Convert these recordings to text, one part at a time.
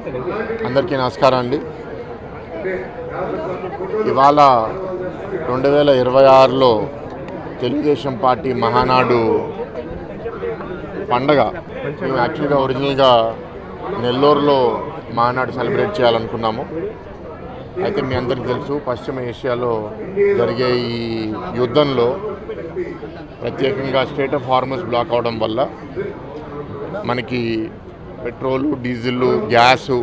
అందరికీ నమస్కారం అండి. ఇవాళ 2026లో తెలుగుదేశం పార్టీ మహానాడు పండగ. మేము యాక్చువల్గా ఒరిజినల్గా నెల్లూరులో మహానాడు సెలబ్రేట్ చేయాలనుకున్నాము. అయితే మీ అందరికీ తెలుసు, పశ్చిమ ఏషియాలో జరిగే ఈ యుద్ధంలో ప్రత్యేకంగా స్టేట్ ఆఫ్ హార్మస్ బ్లాక్ అవడం వల్ల మనకి పెట్రోలు, డీజిల్, గ్యాసు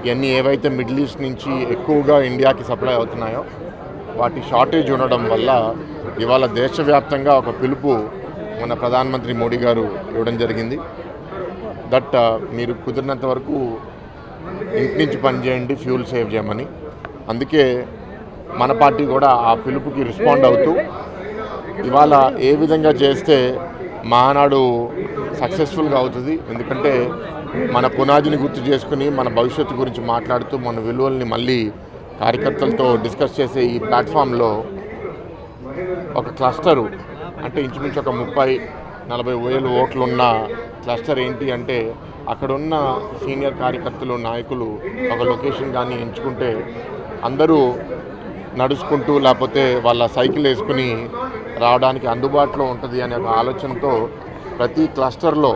ఇవన్నీ ఏవైతే మిడిల్ ఈస్ట్ నుంచి ఎక్కువగా ఇండియాకి సప్లై అవుతున్నాయో వాటి షార్టేజ్ ఉండడం వల్ల ఇవాళ దేశవ్యాప్తంగా ఒక పిలుపు మన ప్రధానమంత్రి మోడీ గారు ఇవ్వడం జరిగింది. దట్ మీరు కుదిరినంత వరకు ఇంటి నుంచి పనిచేయండి, ఫ్యూల్ సేవ్ చేయమని. అందుకే మన పార్టీ కూడా ఆ పిలుపుకి రెస్పాండ్ అవుతూ ఇవాళ ఏ విధంగా చేస్తే మహానాడు సక్సెస్ఫుల్గా అవుతుంది, ఎందుకంటే మన పునాదిని గుర్తు చేసుకుని మన భవిష్యత్తు గురించి మాట్లాడుతూ మన విలువల్ని మళ్ళీ కార్యకర్తలతో డిస్కస్ చేసే ఈ ప్లాట్ఫామ్లో ఒక క్లస్టరు, అంటే ఇంచుమించు ఒక 30-40 వేల ఓట్లు ఉన్న క్లస్టర్ ఏంటి అంటే అక్కడున్న సీనియర్ కార్యకర్తలు, నాయకులు ఒక లొకేషన్ కానీ ఎంచుకుంటే అందరూ నడుచుకుంటూ లేకపోతే వాళ్ళ సైకిల్ వేసుకుని రావడానికి అందుబాటులో ఉంటుంది అనే ఒక ఆలోచనతో ప్రతి క్లస్టర్లో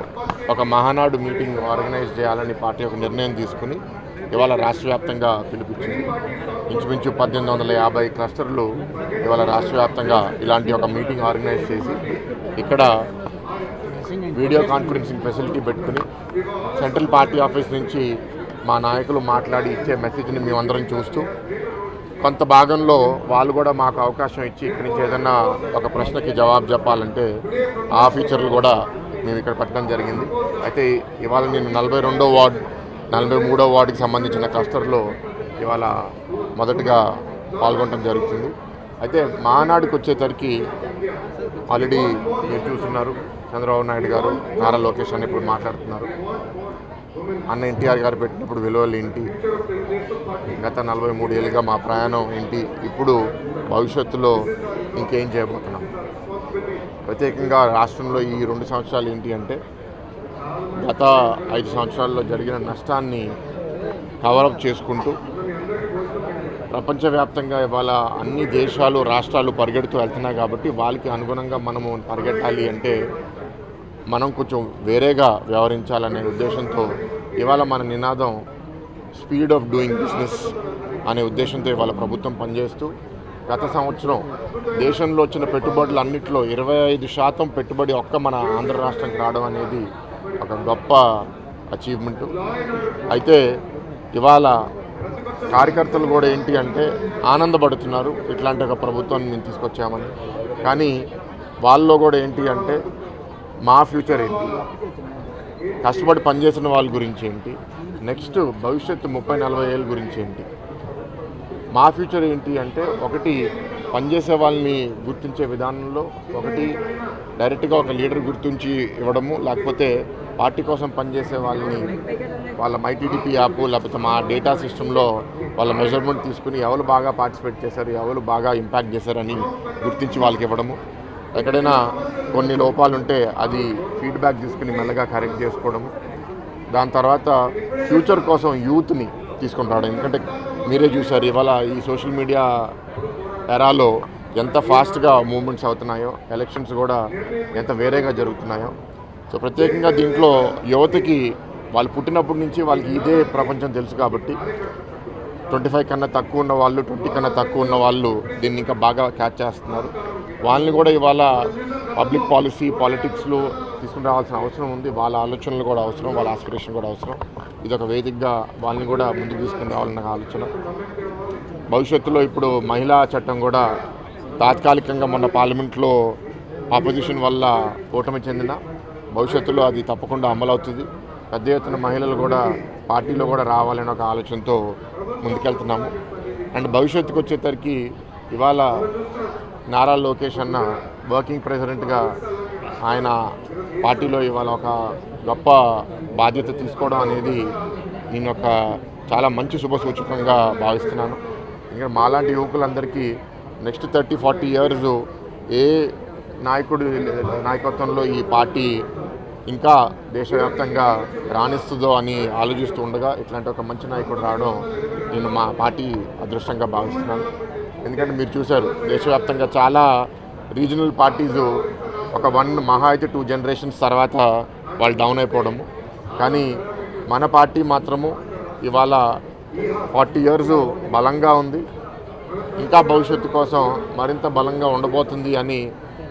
ఒక మహానాడు మీటింగ్ ఆర్గనైజ్ చేయాలని పార్టీ ఒక నిర్ణయం తీసుకుని ఇవాళ రాష్ట్ర వ్యాప్తంగా పిలిపించింది. ఇంచుమించు 1850 క్లస్టర్లు ఇవాళ రాష్ట్ర వ్యాప్తంగా ఇలాంటి ఒక మీటింగ్ ఆర్గనైజ్ చేసి ఇక్కడ వీడియో కాన్ఫరెన్సింగ్ ఫెసిలిటీ పెట్టుకుని సెంట్రల్ పార్టీ ఆఫీస్ నుంచి మా నాయకులు మాట్లాడి ఇచ్చే మెసేజ్ని మేమందరం చూస్తూ కొంత భాగంలో వాళ్ళు కూడా మాకు అవకాశం ఇచ్చి ఇక్కడి నుంచి ఏదన్నా ఒక ప్రశ్నకి జవాబు చెప్పాలంటే ఆ ఫీచర్లు కూడా మేము ఇక్కడ పెట్టడం జరిగింది. అయితే ఇవాళ నేను 42వ వార్డు, 43వ వార్డుకి సంబంధించిన క్లస్టర్లో ఇవాళ మొదటగా పాల్గొనడం జరుగుతుంది. అయితే మహానాడుకి వచ్చేసరికి ఆల్రెడీ మీరు చూస్తున్నారు, చంద్రబాబు నాయుడు గారు, నారా లోకేష్ అని ఇప్పుడు మాట్లాడుతున్నారు. అన్న ఎన్టీఆర్ గారు పెట్టినప్పుడు విలువలు ఏంటి, గత 43 ఏళ్ళుగా మా ప్రయాణం ఏంటి, ఇప్పుడు భవిష్యత్తులో ఇంకేం చేయబోతున్నాం. ప్రత్యేకంగా రాష్ట్రంలో ఈ 2 సంవత్సరాలు ఏంటి అంటే గత 5 సంవత్సరాల్లో జరిగిన నష్టాన్ని కవరప్ చేసుకుంటూ ప్రపంచవ్యాప్తంగా ఇవాళ అన్ని దేశాలు, రాష్ట్రాలు పరిగెడుతూ వెళ్తున్నాయి. కాబట్టి వాళ్ళకి అనుగుణంగా మనము పరిగెట్టాలి అంటే మనం కొంచెం వేరేగా వ్యవహరించాలనే ఉద్దేశంతో ఇవాళ మన నినాదం స్పీడ్ ఆఫ్ డూయింగ్ బిజినెస్ అనే ఉద్దేశంతో ఇవాళ ప్రభుత్వం పనిచేస్తూ గత సంవత్సరం దేశంలో వచ్చిన పెట్టుబడులు అన్నింటిలో 25% పెట్టుబడి ఒక్క మన ఆంధ్ర రాష్ట్రంకి రావడం అనేది ఒక గొప్ప అచీవ్మెంటు. అయితే ఇవాళ కార్యకర్తలు కూడా ఏంటి అంటే ఆనందపడుతున్నారు ఇట్లాంటి ఒక ప్రభుత్వాన్ని మేము తీసుకొచ్చామని. కానీ వాళ్ళలో కూడా ఏంటి అంటే మా ఫ్యూచర్ ఏంటి, కష్టపడి పనిచేసిన వాళ్ళ గురించి ఏంటి, నెక్స్ట్ భవిష్యత్తు 30-40 ఏళ్ళ గురించి ఏంటి, మా ఫ్యూచర్ ఏంటి అంటే ఒకటి పనిచేసే వాళ్ళని గుర్తించే విధానంలో ఒకటి డైరెక్ట్గా ఒక లీడర్ గుర్తించి ఇవ్వడము, లేకపోతే పార్టీ కోసం పనిచేసే వాళ్ళని వాళ్ళ మైటీడీపీ యాప్ లేకపోతే మా డేటా సిస్టంలో వాళ్ళ మెజర్మెంట్ తీసుకుని ఎవరు బాగా పార్టిసిపేట్ చేశారు, ఎవరు బాగా ఇంపాక్ట్ చేశారని గుర్తించి వాళ్ళకి ఇవ్వడము. ఎక్కడైనా కొన్ని లోపాలు ఉంటే అది ఫీడ్బ్యాక్ తీసుకుని మెల్లగా కరెక్ట్ చేసుకోవడము. దాని తర్వాత ఫ్యూచర్ కోసం యూత్ని తీసుకొని రావడం. ఎందుకంటే మీరే చూశారు ఇవాళ ఈ సోషల్ మీడియా ఎరాలో ఎంత ఫాస్ట్గా మూవ్మెంట్స్ అవుతున్నాయో, ఎలక్షన్స్ కూడా ఎంత వేరేగా జరుగుతున్నాయో. సో ప్రత్యేకంగా దీంట్లో యువతకి వాళ్ళు పుట్టినప్పటి నుంచి వాళ్ళకి ఇదే ప్రపంచం తెలుసు కాబట్టి 25 కన్నా తక్కువ ఉన్న వాళ్ళు, 20 కన్నా తక్కువ ఉన్న వాళ్ళు దీన్ని ఇంకా బాగా క్యాచ్ చేస్తున్నారు. వాళ్ళని కూడా ఇవాళ పబ్లిక్ పాలసీ, పాలిటిక్స్లో తీసుకుని రావాల్సిన అవసరం ఉంది. వాళ్ళ ఆలోచనలు కూడా అవసరం, వాళ్ళ ఆస్పిరేషన్ కూడా అవసరం. ఇది ఒక వేదికగా వాళ్ళని కూడా ముందుకు తీసుకుని రావాలన్న ఆలోచన. భవిష్యత్తులో ఇప్పుడు మహిళా చట్టం కూడా తాత్కాలికంగా మొన్న పార్లమెంట్లో ఆపోజిషన్ వల్ల ఓటమి చెందిన, భవిష్యత్తులో అది తప్పకుండా అమలవుతుంది. పెద్ద ఎత్తున మహిళలు కూడా పార్టీలో కూడా రావాలనే ఒక ఆలోచనతో ముందుకెళ్తున్నాము. అండ్ భవిష్యత్తుకు వచ్చేసరికి ఇవాళ నారా లోకేష్ అన్న వర్కింగ్ ప్రెసిడెంట్గా ఆయన పార్టీలో ఇవాళ ఒక గొప్ప బాధ్యత తీసుకోవడం అనేది నేను ఒక చాలా మంచి శుభసూచకంగా భావిస్తున్నాను. ఇంకా మాలాంటి యువకులందరికీ నెక్స్ట్ 30-40 ఇయర్స్ ఏ నాయకుడి నాయకత్వంలో ఈ పార్టీ ఇంకా దేశవ్యాప్తంగా రాణిస్తుందో అని ఆలోచిస్తూ ఉండగా ఇట్లాంటి ఒక మంచి నాయకుడు రావడం నేను మా పార్టీ అదృష్టంగా భావిస్తున్నాను. ఎందుకంటే మీరు చూశారు దేశవ్యాప్తంగా చాలా రీజనల్ పార్టీస్ ఒక మహా అయితే 2 జనరేషన్స్ తర్వాత వాళ్ళు డౌన్ అయిపోవడము. కానీ మన పార్టీ మాత్రము ఇవాళ 40 ఇయర్స్ బలంగా ఉంది. ఇంకా భవిష్యత్తు కోసం మరింత బలంగా ఉండబోతుంది అని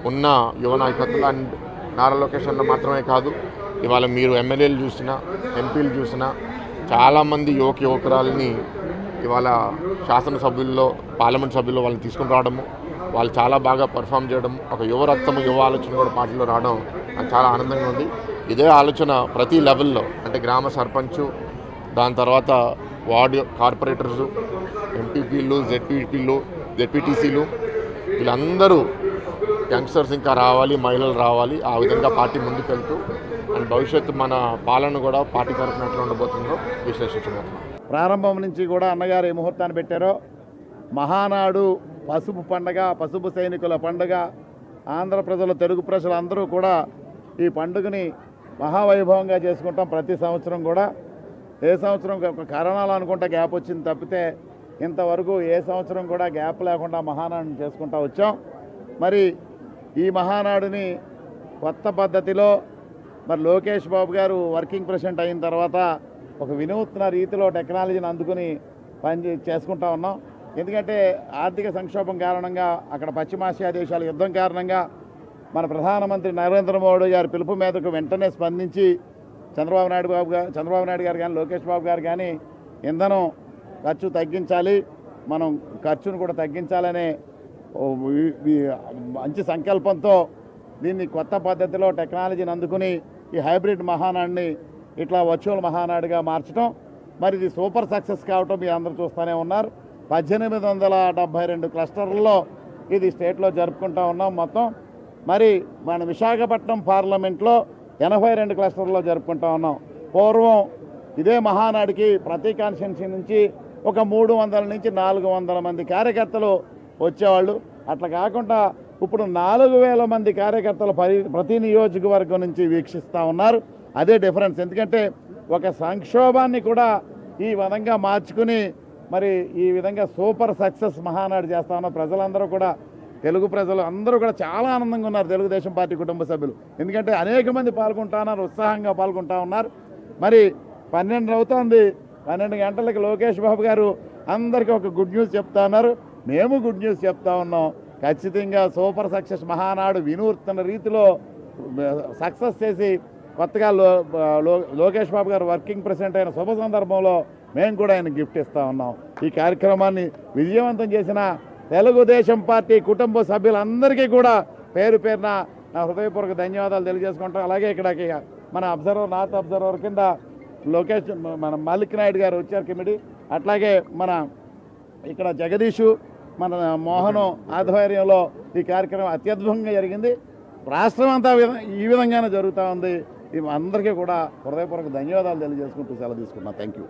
ఉన్న యువ నాయకత్వం. అండ్ నారా లోకేష్ అన్న మాత్రమే కాదు, ఇవాళ మీరు ఎమ్మెల్యేలు చూసినా ఎంపీలు చూసినా చాలామంది యువకురాలని ఇవాళ శాసనసభ్యుల్లో పార్లమెంట్ సభ్యుల్లో వాళ్ళని తీసుకుని రావడము, వాళ్ళు చాలా బాగా పర్ఫామ్ చేయడం, ఒక యువ రక్తము యువ ఆలోచన కూడా పార్టీలో రావడం నాకు చాలా ఆనందంగా ఉంది. ఇదే ఆలోచన ప్రతి లెవెల్లో అంటే గ్రామ సర్పంచు, దాని తర్వాత వార్డు కార్పొరేటర్సు, ఎంపీపీలు, జెడ్పీటీసీలు వీళ్ళందరూ యంగ్స్టర్స్ ఇంకా రావాలి, మహిళలు రావాలి. ఆ విధంగా పార్టీ ముందుకు వెళ్తూ అండ్ భవిష్యత్తు మన పాలన కూడా పార్టీ తరఫున ఎట్లా ఉండబోతుందో విశ్లేషించబోతున్నాం. ప్రారంభం నుంచి కూడా అన్నగారు ఏ ముహూర్తాన్ని పెట్టారో మహానాడు పసుపు పండగ, పసుపు సైనికుల పండుగ, ఆంధ్ర ప్రజలు తెలుగు ప్రజలు అందరూ కూడా ఈ పండుగని మహావైభవంగా చేసుకుంటాం. ప్రతి సంవత్సరం కూడా ఏ సంవత్సరం ఒక కారణాలు అనుకుంటా గ్యాప్ వచ్చింది తప్పితే ఇంతవరకు ఏ సంవత్సరం కూడా గ్యాప్ లేకుండా మహానాడుని చేసుకుంటూ వచ్చాం. మరి ఈ మహానాడుని కొత్త పద్ధతిలో మరి లోకేష్ బాబు గారు వర్కింగ్ ప్రెసిడెంట్ అయిన తర్వాత ఒక వినూత్న రీతిలో టెక్నాలజీని అందుకుని చేసుకుంటా ఉన్నాం. ఎందుకంటే ఆర్థిక సంక్షోభం కారణంగా అక్కడ పశ్చిమాసియా దేశాల యుద్ధం కారణంగా మన ప్రధానమంత్రి నరేంద్ర మోడీ గారి పిలుపు మీదకు వెంటనే స్పందించి చంద్రబాబు నాయుడు గారు కానీ లోకేష్ బాబు గారు కానీ ఇంధనం ఖర్చు తగ్గించాలి, మనం ఖర్చును కూడా తగ్గించాలనే మంచి సంకల్పంతో దీన్ని కొత్త పద్ధతిలో టెక్నాలజీని అందుకుని ఈ హైబ్రిడ్ మహానాడిని ఇట్లా వర్చువల్ మహానాడుగా మార్చడం మరి ఇది సూపర్ సక్సెస్ కావటం మీ అందరూ చూస్తూనే ఉన్నారు. 1872 క్లస్టర్లలో ఇది స్టేట్లో జరుపుకుంటూ ఉన్నాం మొత్తం. మరి మన విశాఖపట్నం పార్లమెంట్లో 82 క్లస్టర్లో జరుపుకుంటూ ఉన్నాం. పూర్వం ఇదే మహానాడికి ప్రతి కాన్స్టిట్యున్సీ నుంచి ఒక 300 నుంచి 400 మంది కార్యకర్తలు వచ్చేవాళ్ళు. అట్లా కాకుండా ఇప్పుడు 4000 మంది కార్యకర్తలు ప్రతి నియోజకవర్గం నుంచి వీక్షిస్తూ ఉన్నారు. అదే డిఫరెన్స్. ఎందుకంటే ఒక సంక్షోభాన్ని కూడా ఈ విధంగా మార్చుకుని మరి ఈ విధంగా సూపర్ సక్సెస్ మహానాడు చేస్తా ఉన్న ప్రజలందరూ కూడా తెలుగు ప్రజలు అందరూ కూడా చాలా ఆనందంగా ఉన్నారు. తెలుగుదేశం పార్టీ కుటుంబ సభ్యులు ఎందుకంటే అనేక మంది పాల్గొంటా ఉన్నారు, ఉత్సాహంగా పాల్గొంటా ఉన్నారు. మరి 12 అవుతుంది, 12 గంటలకు లోకేష్ బాబు గారు అందరికీ ఒక గుడ్ న్యూస్ చెప్తా ఉన్నారు. మేము గుడ్ న్యూస్ చెప్తా ఉన్నాం. ఖచ్చితంగా సూపర్ సక్సెస్ మహానాడు వినూత్న రీతిలో సక్సెస్ చేసి కొత్తగా లోకేష్ బాబు గారు వర్కింగ్ ప్రెసిడెంట్ అయిన శుభ సందర్భంలో మేము కూడా ఆయన గిఫ్ట్ ఇస్తూ ఉన్నాం. ఈ కార్యక్రమాన్ని విజయవంతం చేసిన తెలుగుదేశం పార్టీ కుటుంబ సభ్యులందరికీ కూడా పేరు పేరున నా హృదయపూర్వక ధన్యవాదాలు తెలియజేసుకుంటాం. అలాగే ఇక్కడికి మన నార్త్ అబ్జర్వర్ కింద లోకేష్ మన మల్లిక్ నాయుడు గారు వచ్చారు కమిటీ. అట్లాగే మన ఇక్కడ జగదీషు మన మోహను ఆధ్వర్యంలో ఈ కార్యక్రమం అత్యద్భుతంగా జరిగింది. రాష్ట్రం అంతా ఈ విధంగానే జరుగుతూ ఉంది. అందరికీ కూడా హృదయపూర్వక ధన్యవాదాలు తెలియజేసుకుంటూ సెలవు తీసుకున్నాను. Thank you.